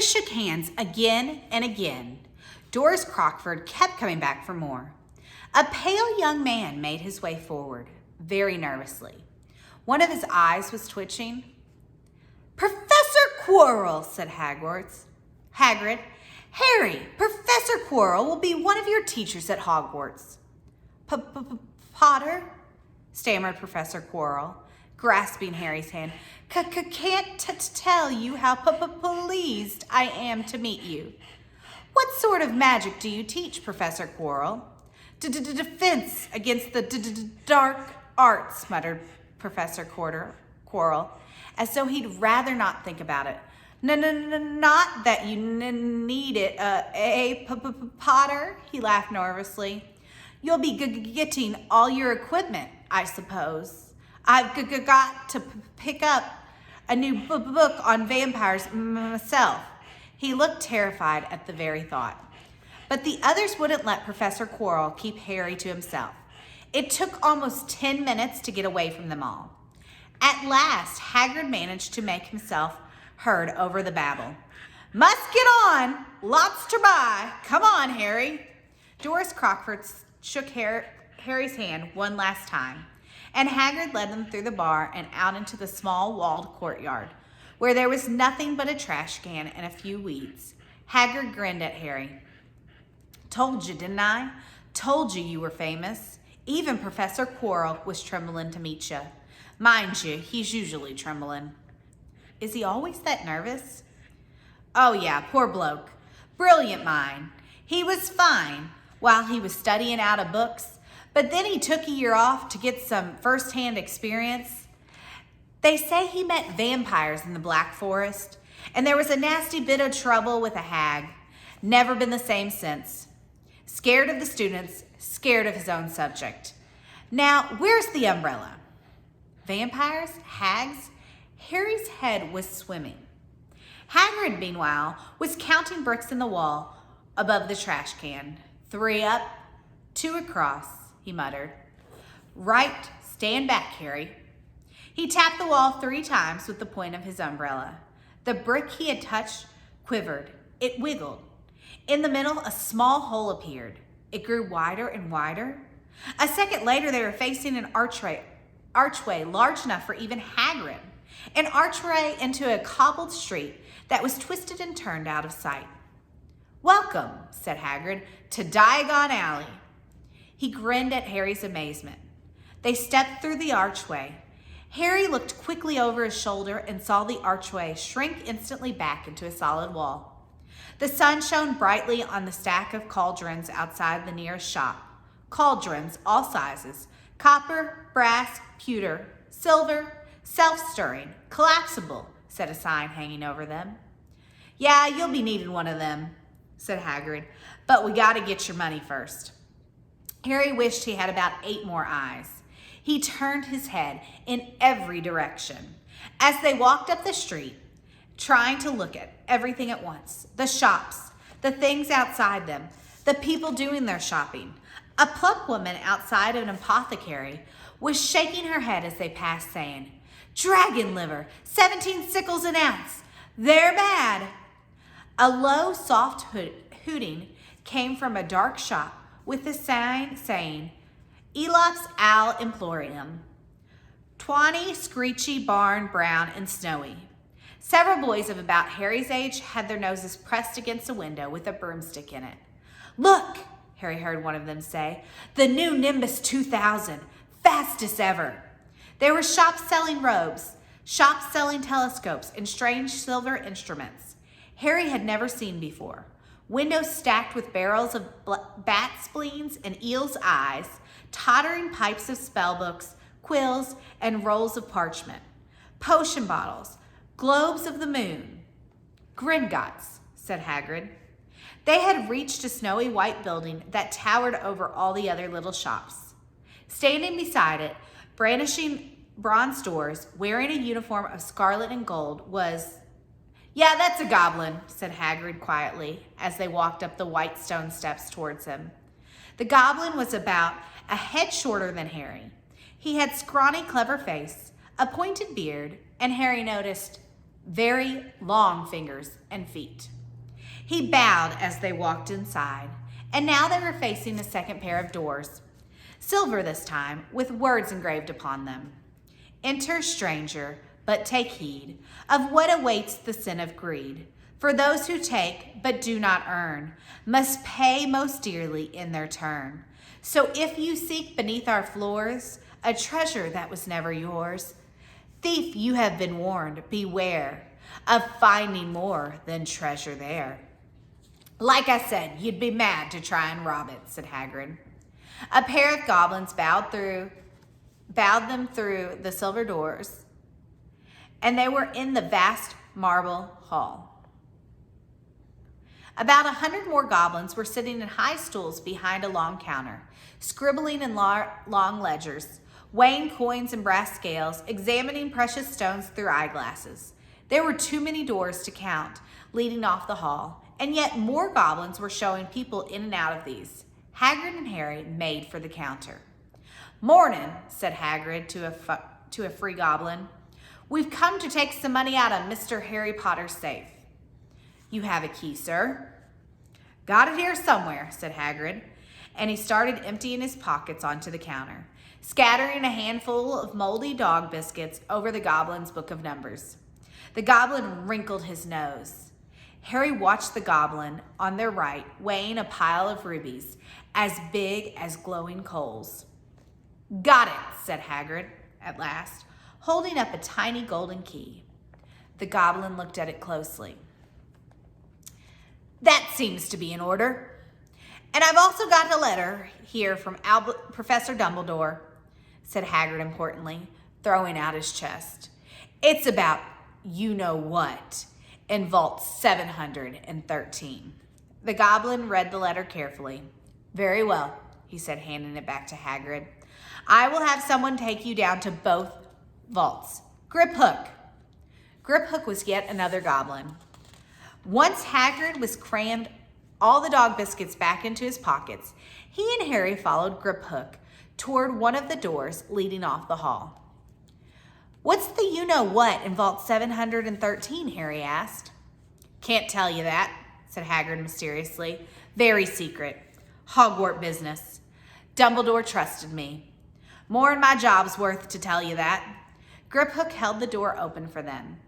Harry shook hands again and again. Doris Crockford kept coming back for more. A pale young man made his way forward, very nervously. One of his eyes was twitching. "Professor Quirrell," said Hagrid. "Harry, Professor Quirrell will be one of your teachers at Hogwarts." "Potter?" stammered Professor Quirrell, grasping Harry's hand. "Can't tell you how pleased I am to meet you." "What sort of magic do you teach, Professor Quirrell?" Defense against the dark arts," muttered Professor Quirrell, as though he'd rather not think about it. Not that you need it, Potter?" He laughed nervously. "You'll be getting all your equipment, I suppose. I've got to pick up a new book on vampires myself." He looked terrified at the very thought. But the others wouldn't let Professor Quirrell keep Harry to himself. It took almost 10 minutes to get away from them all. At last, Hagrid managed to make himself heard over the babble. "Must get on! Lots to buy! Come on, Harry!" Doris Crockford shook Harry's hand one last time, and Hagrid led them through the bar and out into the small walled courtyard, where there was nothing but a trash can and a few weeds. Hagrid grinned at Harry. "Told you, didn't I? Told you were famous." Even Professor Quirrell was trembling to meet you. Mind you, he's usually trembling. Is he always that nervous? "Oh yeah, poor bloke. Brilliant mind. He was fine while he was studying out of books, but then he took a year off to get some first-hand experience. They say he met vampires in the Black Forest, and there was a nasty bit of trouble with a hag. Never been the same since. Scared of the students, scared of his own subject. Now, where's the umbrella?" Vampires? Hags? Harry's head was swimming. Hagrid, meanwhile, was counting bricks in the wall above the trash can. 3 up, 2 across, he muttered. "Right, stand back, Harry." He tapped the wall 3 times with the point of his umbrella. The brick he had touched quivered. It wiggled. In the middle, a small hole appeared. It grew wider and wider. A second later, they were facing an archway large enough for even Hagrid. An archway into a cobbled street that was twisted and turned out of sight. "Welcome," said Hagrid, "to Diagon Alley." He grinned at Harry's amazement. They stepped through the archway. Harry looked quickly over his shoulder and saw the archway shrink instantly back into a solid wall. The sun shone brightly on the stack of cauldrons outside the nearest shop. Cauldrons, all sizes, copper, brass, pewter, silver, self-stirring, collapsible, said a sign hanging over them. "Yeah, you'll be needing one of them," said Hagrid, "but we gotta get your money first." Harry wished he had about 8 more eyes. He turned his head in every direction. As they walked up the street, trying to look at everything at once, the shops, the things outside them, the people doing their shopping. A plump woman outside of an apothecary was shaking her head as they passed, saying, "Dragon liver, 17 sickles an ounce. They're bad." A low, soft hooting came from a dark shop with a sign saying, "Elops al Emporium. 20 screechy, barn, brown, and snowy." Several boys of about Harry's age had their noses pressed against a window with a broomstick in it. "Look," Harry heard one of them say, "the new Nimbus 2000, fastest ever." There were shops selling robes, shops selling telescopes and strange silver instruments Harry had never seen before. Windows stacked with barrels of bat spleens and eel's eyes, tottering pipes of spellbooks, quills, and rolls of parchment. Potion bottles, globes of the moon. "Gringotts," said Hagrid. They had reached a snowy white building that towered over all the other little shops. Standing beside it, brandishing bronze doors, wearing a uniform of scarlet and gold, was... "Yeah, that's a goblin," said Hagrid quietly as they walked up the white stone steps towards him. The goblin was about a head shorter than Harry. He had scrawny, clever face, a pointed beard, and Harry noticed very long fingers and feet. He bowed as they walked inside, and now they were facing a second pair of doors, silver this time, with words engraved upon them. Enter, stranger, but take heed of what awaits the sin of greed. For those who take but do not earn must pay most dearly in their turn. So if you seek beneath our floors a treasure that was never yours, thief, you have been warned, beware of finding more than treasure there. Like I said, you'd be mad to try and rob it, said Hagrid. A pair of goblins bowed them through the silver doors, and they were in the vast marble hall. About 100 more goblins were sitting in high stools behind a long counter, scribbling in long ledgers, weighing coins and brass scales, examining precious stones through eyeglasses. There were too many doors to count, leading off the hall, and yet more goblins were showing people in and out of these. Hagrid and Harry made for the counter. "Mornin'," said Hagrid to a free goblin. "We've come to take some money out of Mr. Harry Potter's safe." "You have a key, sir?" "Got it here somewhere," said Hagrid, and he started emptying his pockets onto the counter, scattering a handful of moldy dog biscuits over the goblin's book of numbers. The goblin wrinkled his nose. Harry watched the goblin on their right weighing a pile of rubies as big as glowing coals. "Got it," said Hagrid at last, holding up a tiny golden key. The goblin looked at it closely. "That seems to be in order. And I've also got a letter here from Professor Dumbledore," said Hagrid importantly, throwing out his chest. "It's about you-know-what in Vault 713. The goblin read the letter carefully. "Very well," he said, handing it back to Hagrid. "I will have someone take you down to both vaults. Griphook." Griphook was yet another goblin. Once Hagrid was crammed all the dog biscuits back into his pockets, he and Harry followed Griphook toward one of the doors leading off the hall. "What's the you-know-what in Vault 713, Harry asked. "Can't tell you that," said Hagrid mysteriously. "Very secret. Hogwarts business. Dumbledore trusted me. More'n my job's worth to tell you that." Griphook held the door open for them.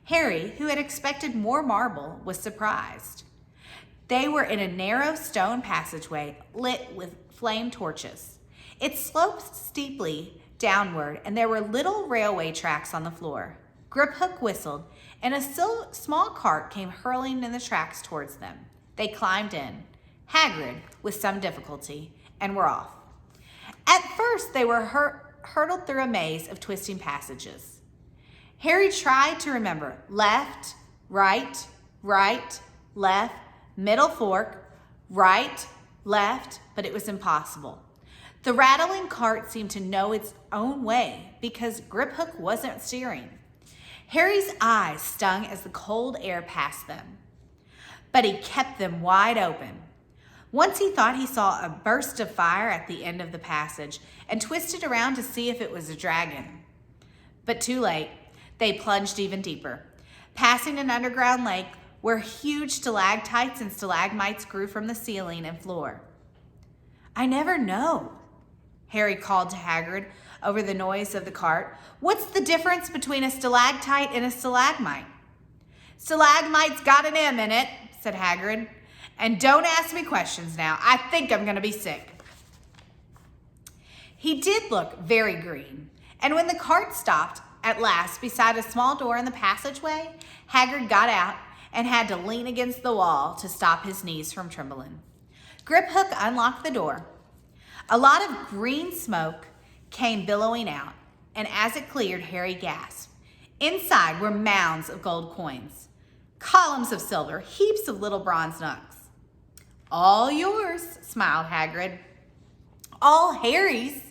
Harry, who had expected more marble, was surprised. They were in a narrow stone passageway lit with flame torches. It sloped steeply downward, and there were little railway tracks on the floor. Griphook whistled, and a small cart came hurling in the tracks towards them. They climbed in, Hagrid with some difficulty, and were off. At first, they were hurtled through a maze of twisting passages. Harry tried to remember left, right, left, middle fork, right, left, but it was impossible. The rattling cart seemed to know its own way because Griphook wasn't steering. Harry's eyes stung as the cold air passed them, but he kept them wide open. Once he thought he saw a burst of fire at the end of the passage and twisted around to see if it was a dragon. But too late. They plunged even deeper, passing an underground lake where huge stalactites and stalagmites grew from the ceiling and floor. "I never know," Harry called to Hagrid over the noise of the cart. "What's the difference between a stalactite and a stalagmite?" "Stalagmite's got an M in it," said Hagrid. "And don't ask me questions now. I think I'm going to be sick." He did look very green, and when the cart stopped at last beside a small door in the passageway, Hagrid got out and had to lean against the wall to stop his knees from trembling. Griphook unlocked the door. A lot of green smoke came billowing out, and as it cleared, Harry gasped. Inside were mounds of gold coins, columns of silver, heaps of little bronze nugs. "All yours," smiled Hagrid. "All Harry's.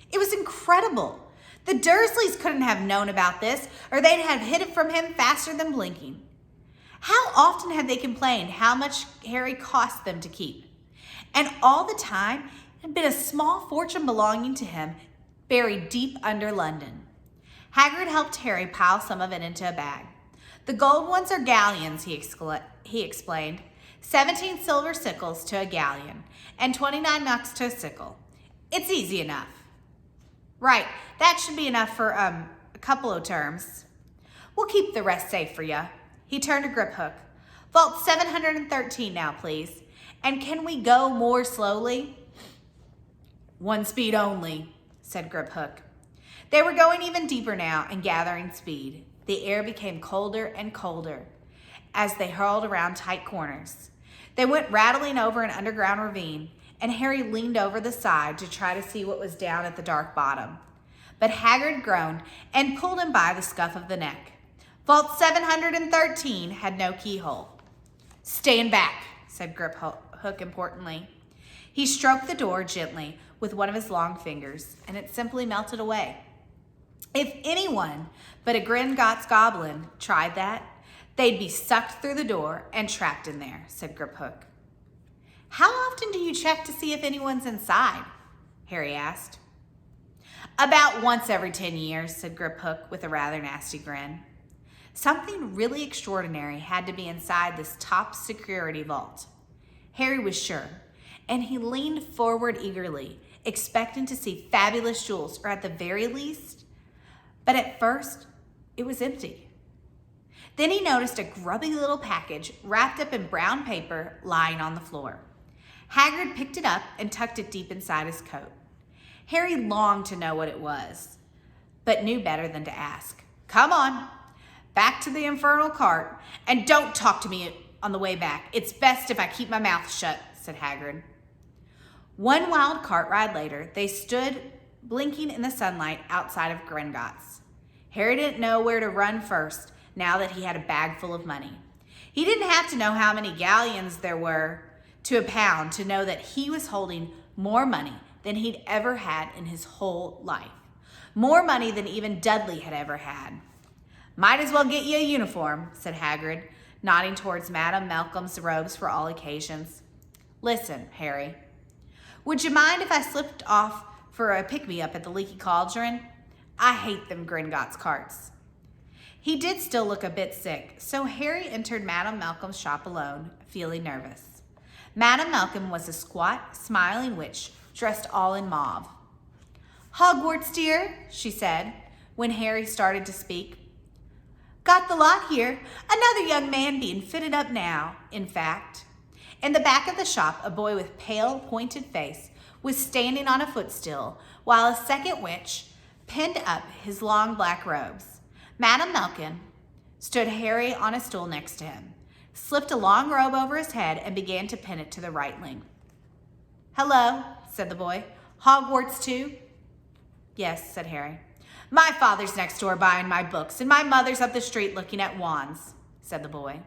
It was incredible. The Dursleys couldn't have known about this, or they'd have hid it from him faster than blinking." How often had they complained how much Harry cost them to keep? And all the time, it had been a small fortune belonging to him, buried deep under London. Hagrid helped Harry pile some of it into a bag. The gold ones are galleons, he explained. 17 silver sickles to a galleon, and 29 nucks to a sickle. It's easy enough. Right, that should be enough for a couple of terms. We'll keep the rest safe for you. He turned to Grip Hook. Vault 713 now, please. And can we go more slowly? One speed only, said Grip Hook. They were going even deeper now and gathering speed. The air became colder and colder as they hurled around tight corners. They went rattling over an underground ravine, and Harry leaned over the side to try to see what was down at the dark bottom. But Hagrid groaned and pulled him by the scuff of the neck. Vault 713 had no keyhole. Stand back, said Grip Hook importantly. He stroked the door gently with one of his long fingers, and it simply melted away. If anyone but a Gringotts goblin tried that, they'd be sucked through the door and trapped in there, said Grip Hook. How often do you check to see if anyone's inside? Harry asked. About once every 10 years, said Grip Hook with a rather nasty grin. Something really extraordinary had to be inside this top security vault. Harry was sure, and he leaned forward eagerly, expecting to see fabulous jewels, or at the very least. But at first, it was empty. Then he noticed a grubby little package wrapped up in brown paper lying on the floor. Hagrid picked it up and tucked it deep inside his coat. Harry longed to know what it was, but knew better than to ask. Come on, back to the infernal cart, and don't talk to me on the way back. It's best if I keep my mouth shut, said Hagrid. One wild cart ride later, they stood blinking in the sunlight outside of Gringotts. Harry didn't know where to run first now that he had a bag full of money. He didn't have to know how many galleons there were to a pound to know that he was holding more money than he'd ever had in his whole life. More money than even Dudley had ever had. Might as well get you a uniform, said Hagrid, nodding towards Madame Malcolm's robes for all occasions. Listen, Harry, would you mind if I slipped off for a pick-me-up at the Leaky Cauldron? I hate them Gringotts carts. He did still look a bit sick, so Harry entered Madame Malcolm's shop alone, feeling nervous. Madame Malcolm was a squat, smiling witch dressed all in mauve. Hogwarts, dear, she said, when Harry started to speak. Got the lot here. Another young man being fitted up now, in fact. In the back of the shop, a boy with pale, pointed face was standing on a footstool, while a second witch pinned up his long black robes. Madame Malkin stood Harry on a stool next to him, slipped a long robe over his head, and began to pin it to the right link. Hello, said the boy. Hogwarts too? Yes, said Harry. My father's next door buying my books, and my mother's up the street looking at wands, said the boy.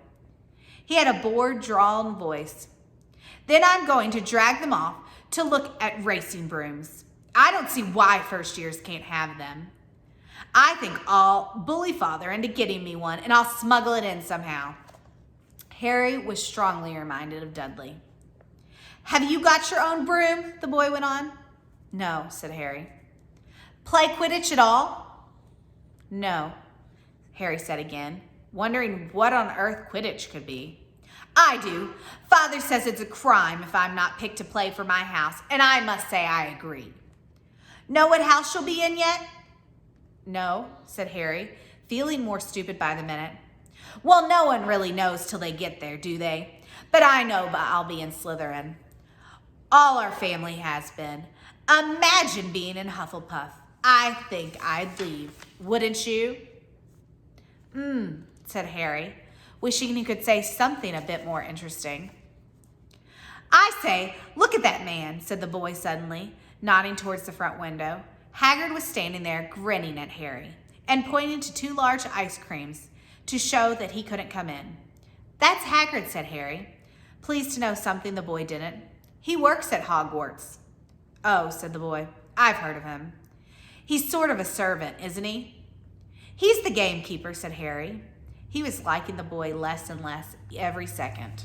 He had a bored, drawn voice. Then I'm going to drag them off to look at racing brooms. I don't see why first years can't have them. I think I'll bully father into getting me one, and I'll smuggle it in somehow. Harry was strongly reminded of Dudley. Have you got your own broom? The boy went on. No, said Harry. Play Quidditch at all? No, Harry said again, wondering what on earth Quidditch could be. I do. Father says it's a crime if I'm not picked to play for my house, and I must say I agree. Know what house she'll be in yet? No, said Harry, feeling more stupid by the minute. Well, no one really knows till they get there, do they? But I know I'll be in Slytherin. All our family has been. Imagine being in Hufflepuff. I think I'd leave. Wouldn't you? Said Harry, wishing he could say something a bit more interesting. I say, look at that man, said the boy suddenly, nodding towards the front window. Hagrid was standing there grinning at Harry and pointing to 2 large ice creams to show that he couldn't come in. That's Hagrid, said Harry, pleased to know something the boy didn't. He works at Hogwarts. Oh, said the boy, I've heard of him. He's sort of a servant, isn't he? He's the gamekeeper, said Harry. He was liking the boy less and less every second.